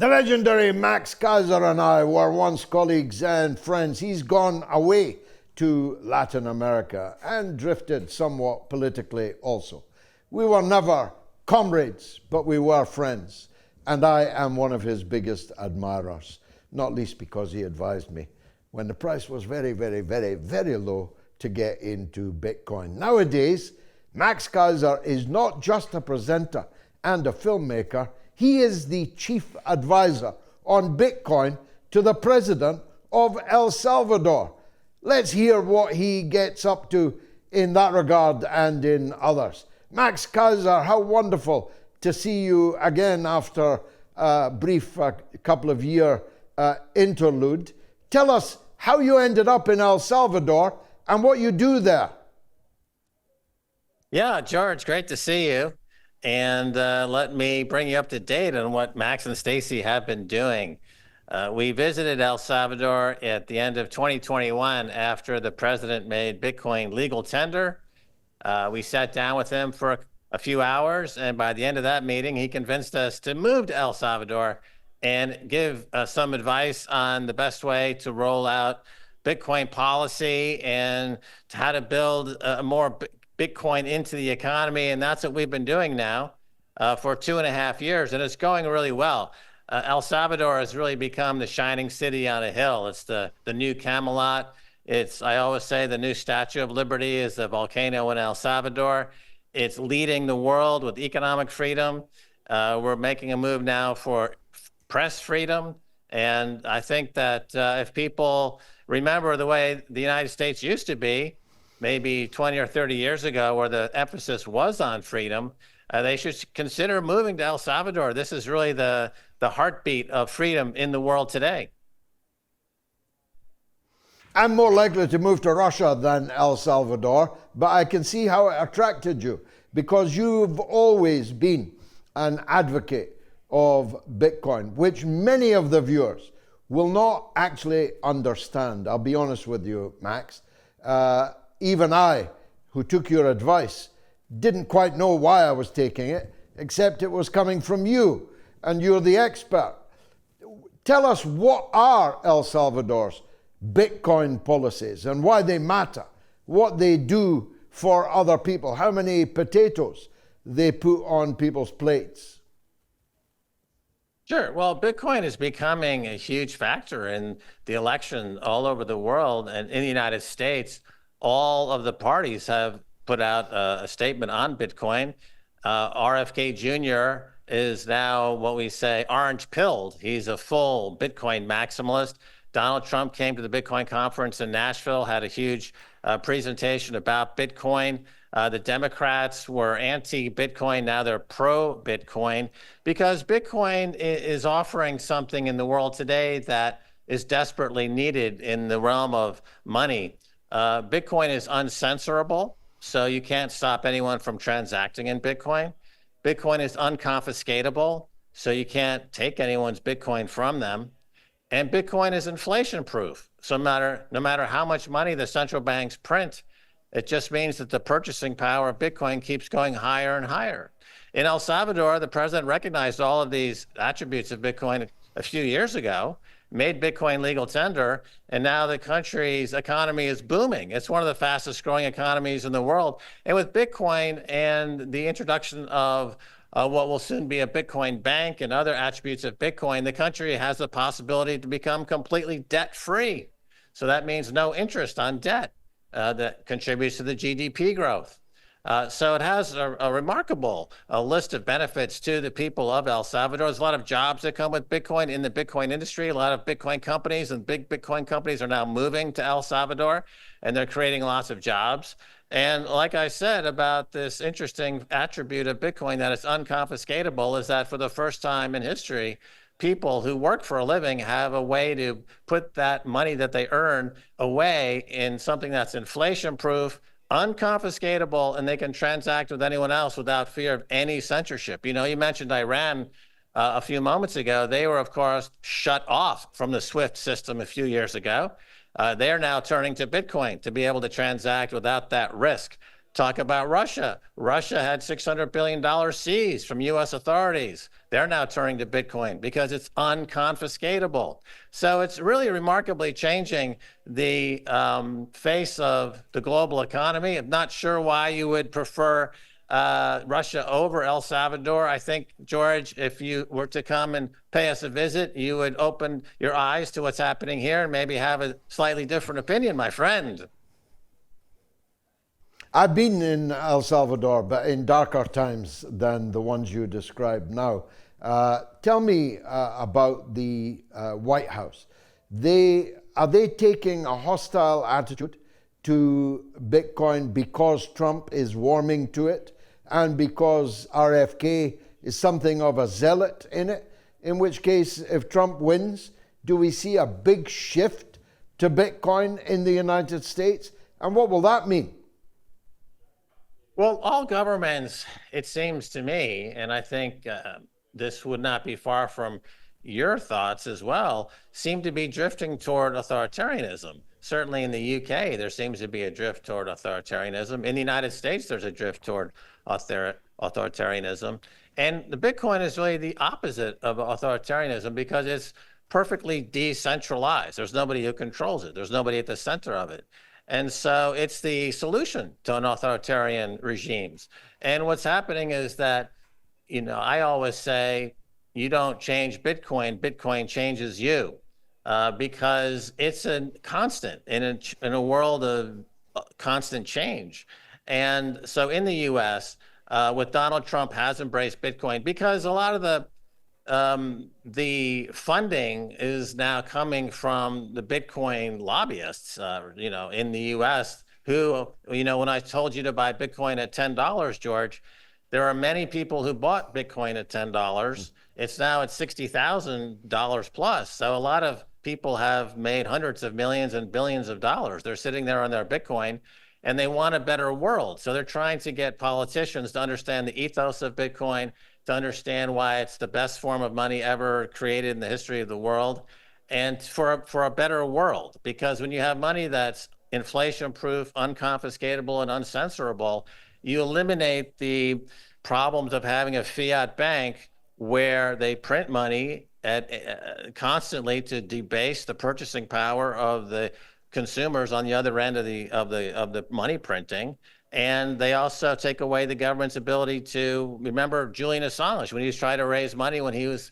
The legendary Max Keiser and I were once colleagues and friends. He's gone away to Latin America and drifted somewhat politically also. We were never comrades, but we were friends. And I am one of his biggest admirers, not least because he advised me when the price was very, very, very, very low to get into Bitcoin. Nowadays, Max Keiser is not just a presenter and a filmmaker. He is the chief advisor on Bitcoin to the president of El Salvador. Let's hear what he gets up to in that regard and in others. Max Keiser, how wonderful to see you again after a brief couple of year interlude. Tell us how you ended up in El Salvador and what you do there. Yeah, George, great to see you. And let me bring you up to date on what Max and Stacy have been doing. We visited El Salvador at the end of 2021 after the president made Bitcoin legal tender. We sat down with him for a few hours, and by the end of that meeting, he convinced us to move to El Salvador and give some advice on the best way to roll out Bitcoin policy and how to build more Bitcoin into the economy. And that's what we've been doing now for 2.5 years, and it's going really well. El Salvador has really become the shining city on a hill. It's the new Camelot. I always say the new Statue of Liberty is the volcano in El Salvador. It's leading the world with economic freedom. We're making a move now for press freedom. And I think that if people remember the way the United States used to be, maybe 20 or 30 years ago, where the emphasis was on freedom, they should consider moving to El Salvador. This is really the heartbeat of freedom in the world today. I'm more likely to move to Russia than El Salvador, but I can see how it attracted you because you've always been an advocate of Bitcoin, which many of the viewers will not actually understand. I'll be honest with you, Max. Even I, who took your advice, didn't quite know why I was taking it, except it was coming from you, and you're the expert. Tell us, what are El Salvador's Bitcoin policies and why they matter, what they do for other people, how many potatoes they put on people's plates? Sure. Well, Bitcoin is becoming a huge factor in the election all over the world, and in the United States, all of the parties have put out a statement on Bitcoin. RFK Jr. is now what we say orange pilled. He's a full Bitcoin maximalist. Donald Trump came to the Bitcoin conference in Nashville, had a huge presentation about Bitcoin. The Democrats were anti-Bitcoin. Now they're pro-Bitcoin because Bitcoin is offering something in the world today that is desperately needed in the realm of money. Bitcoin is uncensorable, so you can't stop anyone from transacting in Bitcoin. Bitcoin is unconfiscatable, so you can't take anyone's Bitcoin from them. And Bitcoin is inflation proof. So no matter how much money the central banks print, it just means that the purchasing power of Bitcoin keeps going higher and higher. In El Salvador, the president recognized all of these attributes of Bitcoin a few years ago, made Bitcoin legal tender, and now the country's economy is booming. It's one of the fastest growing economies in the world. And with Bitcoin and the introduction of what will soon be a Bitcoin bank and other attributes of Bitcoin, the country has the possibility to become completely debt-free. So that means no interest on debt that contributes to the GDP growth. So it has a remarkable list of benefits to the people of El Salvador. There's a lot of jobs that come with Bitcoin in the Bitcoin industry. A lot of Bitcoin companies and big Bitcoin companies are now moving to El Salvador, and they're creating lots of jobs. And like I said about this interesting attribute of Bitcoin that it's unconfiscatable is that for the first time in history, people who work for a living have a way to put that money that they earn away in something that's inflation proof, unconfiscatable, and they can transact with anyone else without fear of any censorship. You know, you mentioned Iran a few moments ago. They were, of course, shut off from the SWIFT system a few years ago. They're now turning to Bitcoin to be able to transact without that risk. Talk about Russia. Russia had $600 billion seized from US authorities. They're now turning to Bitcoin because it's unconfiscatable. So it's really remarkably changing the face of the global economy. I'm not sure why you would prefer Russia over El Salvador. I think, George, if you were to come and pay us a visit, you would open your eyes to what's happening here and maybe have a slightly different opinion, my friend. I've been in El Salvador, but in darker times than the ones you described now. Tell me about the White House. Are they taking a hostile attitude to Bitcoin because Trump is warming to it and because RFK is something of a zealot in it? In which case, if Trump wins, do we see a big shift to Bitcoin in the United States? And what will that mean? Well, all governments, it seems to me, and I think this would not be far from your thoughts as well, seem to be drifting toward authoritarianism. Certainly in the UK, there seems to be a drift toward authoritarianism. In the United States, there's a drift toward authoritarianism. And the Bitcoin is really the opposite of authoritarianism because it's perfectly decentralized. There's nobody who controls it. There's nobody at the center of it. And so it's the solution to an authoritarian regimes. And what's happening is that, I always say, you don't change Bitcoin, Bitcoin changes you, because it's a constant in a world of constant change. And so in the US, with Donald Trump has embraced Bitcoin because a lot of the funding is now coming from the Bitcoin lobbyists, in the U.S. who, when I told you to buy Bitcoin at $10, George, there are many people who bought Bitcoin at $10. It's now at $60,000 plus. So a lot of people have made hundreds of millions and billions of dollars. They're sitting there on their Bitcoin and they want a better world. So they're trying to get politicians to understand the ethos of Bitcoin, to understand why it's the best form of money ever created in the history of the world, and for a better world. Because when you have money that's inflation-proof, unconfiscatable, and uncensorable, you eliminate the problems of having a fiat bank where they print money constantly to debase the purchasing power of the consumers on the other end of the money printing. And they also take away the government's ability to, remember Julian Assange, when he was trying to raise money when he was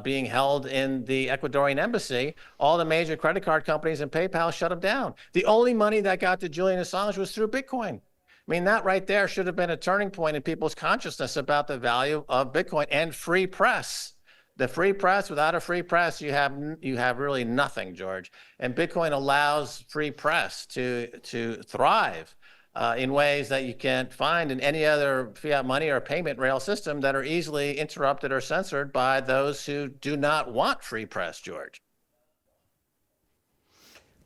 being held in the Ecuadorian embassy, all the major credit card companies and PayPal shut him down. The only money that got to Julian Assange was through Bitcoin. I mean, that right there should have been a turning point in people's consciousness about the value of Bitcoin and free press. The free press, without a free press, you have really nothing, George. And Bitcoin allows free press to thrive in ways that you can't find in any other fiat money or payment rail system that are easily interrupted or censored by those who do not want free press, George.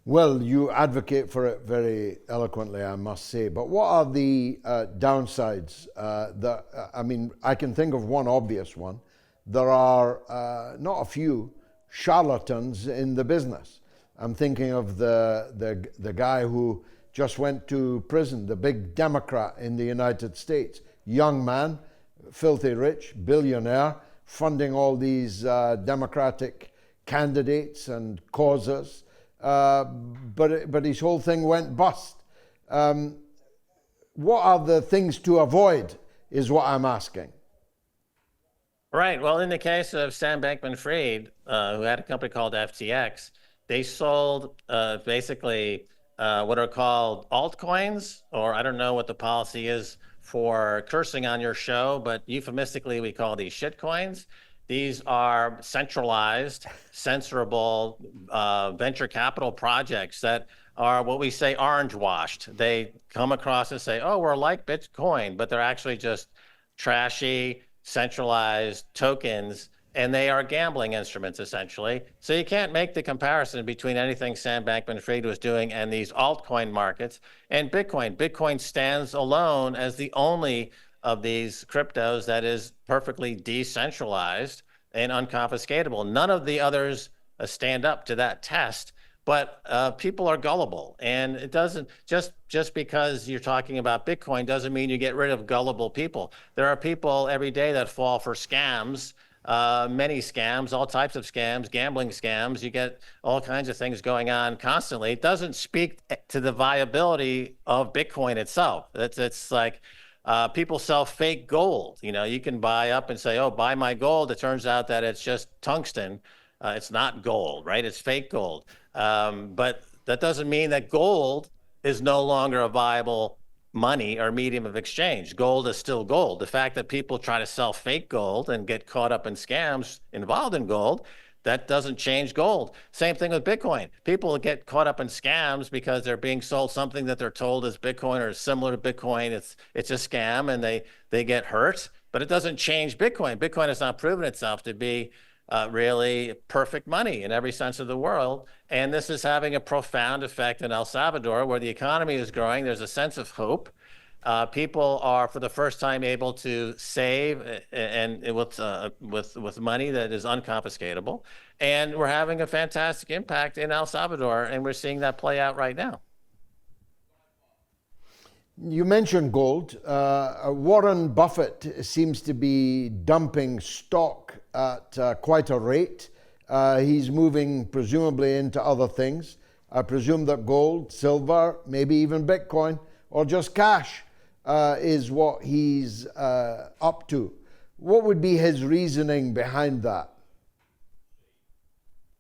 Well, you advocate for it very eloquently, I must say. But what are the downsides? I can think of one obvious one. There are not a few charlatans in the business. I'm thinking of the guy who just went to prison, the big Democrat in the United States. Young man, filthy rich, billionaire, funding all these Democratic candidates and causes. But his whole thing went bust. What are the things to avoid is what I'm asking. Right. Well, in the case of Sam Bankman-Fried, who had a company called FTX, they sold basically what are called altcoins, or I don't know what the policy is for cursing on your show, but euphemistically we call these shit coins. These are centralized, censorable venture capital projects that are what we say orange washed. They come across and say, oh, we're like Bitcoin, but they're actually just trashy, centralized tokens, and they are gambling instruments essentially. So you can't make the comparison between anything Sam Bankman-Fried was doing and these altcoin markets and Bitcoin. Bitcoin stands alone as the only of these cryptos that is perfectly decentralized and unconfiscatable. None of the others stand up to that test, But people are gullible, and it doesn't just because you're talking about Bitcoin doesn't mean you get rid of gullible people. There are people every day that fall for scams, many scams, all types of scams, gambling scams. You get all kinds of things going on constantly. It doesn't speak to the viability of Bitcoin itself. It's like people sell fake gold. You can buy up and say, oh, buy my gold. It turns out that it's just tungsten. It's not gold, right? It's fake gold. But that doesn't mean that gold is no longer a viable money or medium of exchange. Gold is still gold. The fact that people try to sell fake gold and get caught up in scams involved in gold, that doesn't change gold. Same thing with Bitcoin. People get caught up in scams because they're being sold something that they're told is Bitcoin or is similar to Bitcoin. It's a scam, and they get hurt, but it doesn't change Bitcoin. Bitcoin has not proven itself to be really perfect money in every sense of the world. And this is having a profound effect in El Salvador, where the economy is growing. There's a sense of hope. People are, for the first time, able to save and with money that is unconfiscatable. And we're having a fantastic impact in El Salvador, and we're seeing that play out right now. You mentioned gold. Warren Buffett seems to be dumping stock at quite a rate. He's moving presumably into other things. I presume that gold, silver, maybe even Bitcoin, or just cash is what he's up to. What would be his reasoning behind that?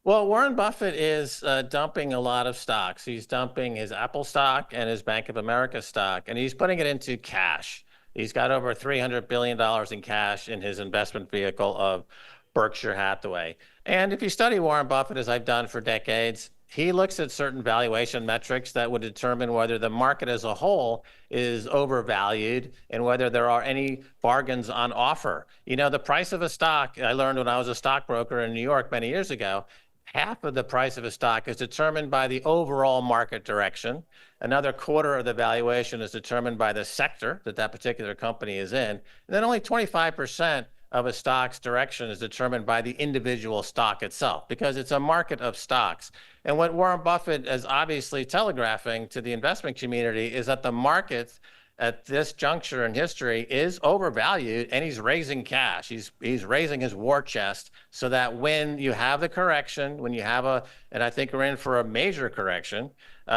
Well, Warren Buffett is dumping a lot of stocks. He's dumping his Apple stock and his Bank of America stock, and he's putting it into cash. He's got over $300 billion in cash in his investment vehicle of Berkshire Hathaway. And if you study Warren Buffett, as I've done for decades, he looks at certain valuation metrics that would determine whether the market as a whole is overvalued and whether there are any bargains on offer. The price of a stock, I learned when I was a stockbroker in New York many years ago, half of the price of a stock is determined by the overall market direction. Another quarter of the valuation is determined by the sector that particular company is in. And then only 25% of a stock's direction is determined by the individual stock itself, because it's a market of stocks. And what Warren Buffett is obviously telegraphing to the investment community is that the market at this juncture in history is overvalued, and he's raising cash. He's raising his war chest so that when you have the correction, when you have and I think we're in for a major correction,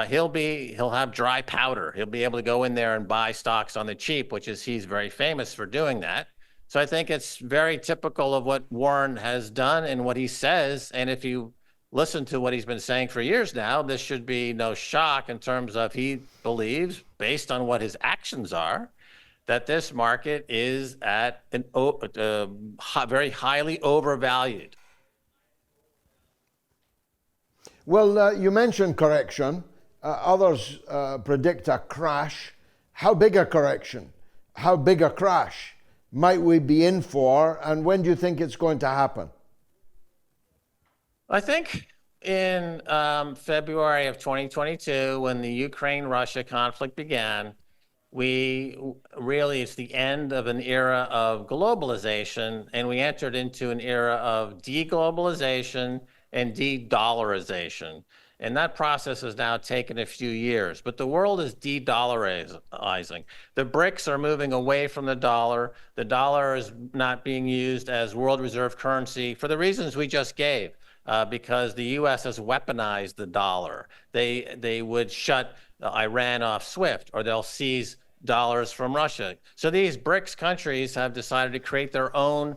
he'll have dry powder. He'll be able to go in there and buy stocks on the cheap, he's very famous for doing that. So I think it's very typical of what Warren has done and what he says. And if you listen to what he's been saying for years now, this should be no shock in terms of he believes, based on what his actions are, that this market is at very highly overvalued. Well, you mentioned correction. Others predict a crash. How big a correction? How big a crash might we be in for, and when do you think it's going to happen? I think in February of 2022, when the Ukraine-Russia conflict began, it's the end of an era of globalization, and we entered into an era of deglobalization and de-dollarization. And that process has now taken a few years, but the world is de-dollarizing. The BRICS are moving away from the dollar. The dollar is not being used as world reserve currency for the reasons we just gave, because the U.S. has weaponized the dollar. They would shut Iran off SWIFT, or they'll seize dollars from Russia. So these BRICS countries have decided to create their own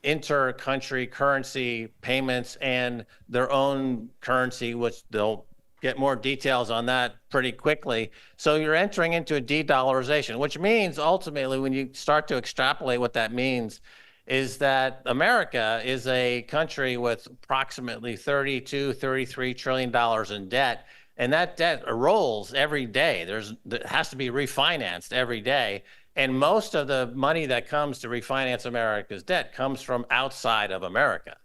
inter-country currency payments and their own currency, which they'll get more details on that pretty quickly. So you're entering into a de-dollarization, which means ultimately, when you start to extrapolate what that means, is that America is a country with approximately $32-33 trillion in debt, and that debt rolls every day. It has to be refinanced every day. And most of the money that comes to refinance America's debt comes from outside of America.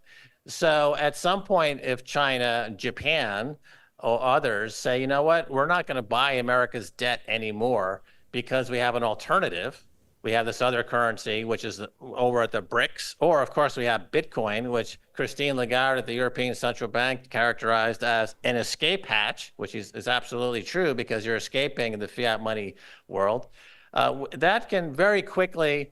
So at some point, if China, Japan, or others say, you know what, we're not going to buy America's debt anymore because we have an alternative, We have this other currency, which is over at the BRICS, or of course we have Bitcoin, which Christine Lagarde at the European Central Bank characterized as an escape hatch, which is absolutely true because you're escaping the fiat money world. That can very quickly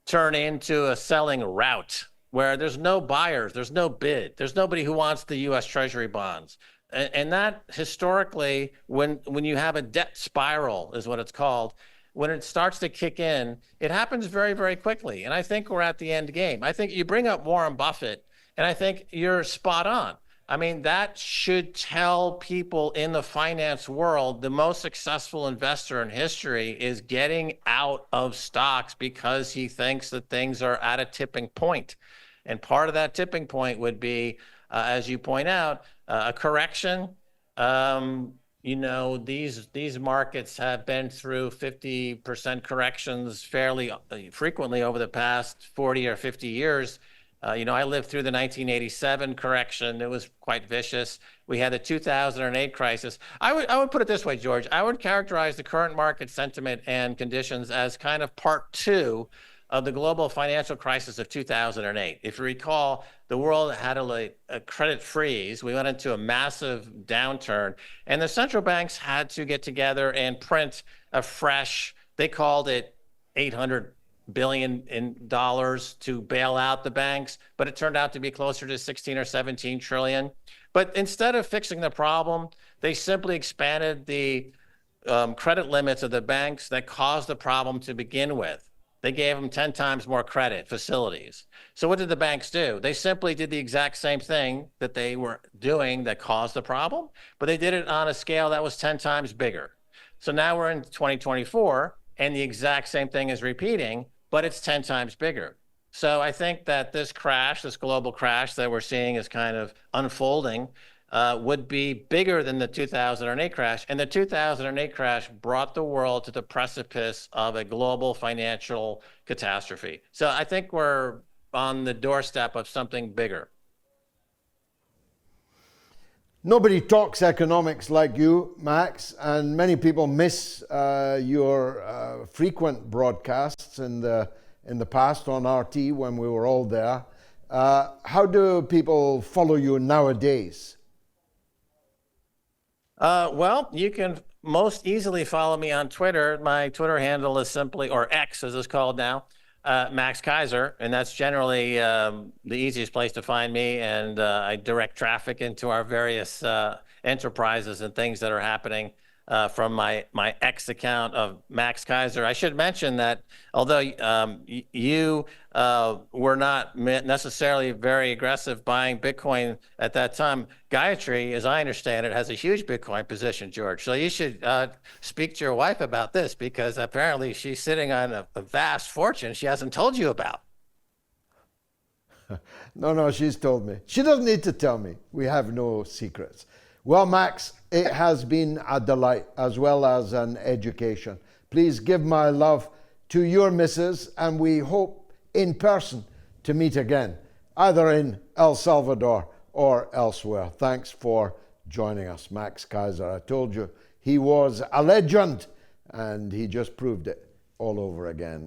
turn into a selling rout where there's no buyers, there's no bid, there's nobody who wants the U.S. Treasury bonds. And that historically, when you have a debt spiral, is what it's called, when it starts to kick in, it happens very, very quickly. And I think we're at the end game. I think you bring up Warren Buffett, and I think you're spot on. I mean, that should tell people in the finance world the most successful investor in history is getting out of stocks because he thinks that things are at a tipping point. And part of that tipping point would be, as you point out, a correction. These markets have been through 50% corrections fairly frequently over the past 40 or 50 years. I lived through the 1987 correction. It was quite vicious. We had the 2008 crisis. I would put it this way, George. I would characterize the current market sentiment and conditions as kind of part two of the global financial crisis of 2008. If you recall, the world had a credit freeze. We went into a massive downturn, and the central banks had to get together and print a fresh, they called it $800 billion to bail out the banks, but it turned out to be closer to 16 or 17 trillion. But instead of fixing the problem, they simply expanded the credit limits of the banks that caused the problem to begin with. They gave them 10 times more credit facilities. So what did the banks do? They simply did the exact same thing that they were doing that caused the problem, but they did it on a scale that was 10 times bigger. So now we're in 2024, and the exact same thing is repeating, but it's 10 times bigger. So I think that this crash, this global crash that we're seeing is kind of unfolding, would be bigger than the 2008 crash. And the 2008 crash brought the world to the precipice of a global financial catastrophe. So I think we're on the doorstep of something bigger. Nobody talks economics like you, Max, and many people miss your frequent broadcasts in the past on RT when we were all there. How do people follow you nowadays? Well, you can most easily follow me on Twitter. My Twitter handle is simply, or X as it's called now, Max Keiser, and that's generally the easiest place to find me. And I direct traffic into our various enterprises and things that are happening from my X account of Max Keiser. I should mention that although you were not necessarily very aggressive buying Bitcoin at that time, Gayatri, as I understand it, has a huge Bitcoin position, George. So you should speak to your wife about this because apparently she's sitting on a vast fortune she hasn't told you about. No, she's told me. She doesn't need to tell me. We have no secrets. Well, Max, it has been a delight as well as an education. Please give my love to your missus, and we hope in person to meet again, either in El Salvador or elsewhere. Thanks for joining us, Max Keiser. I told you he was a legend, and he just proved it all over again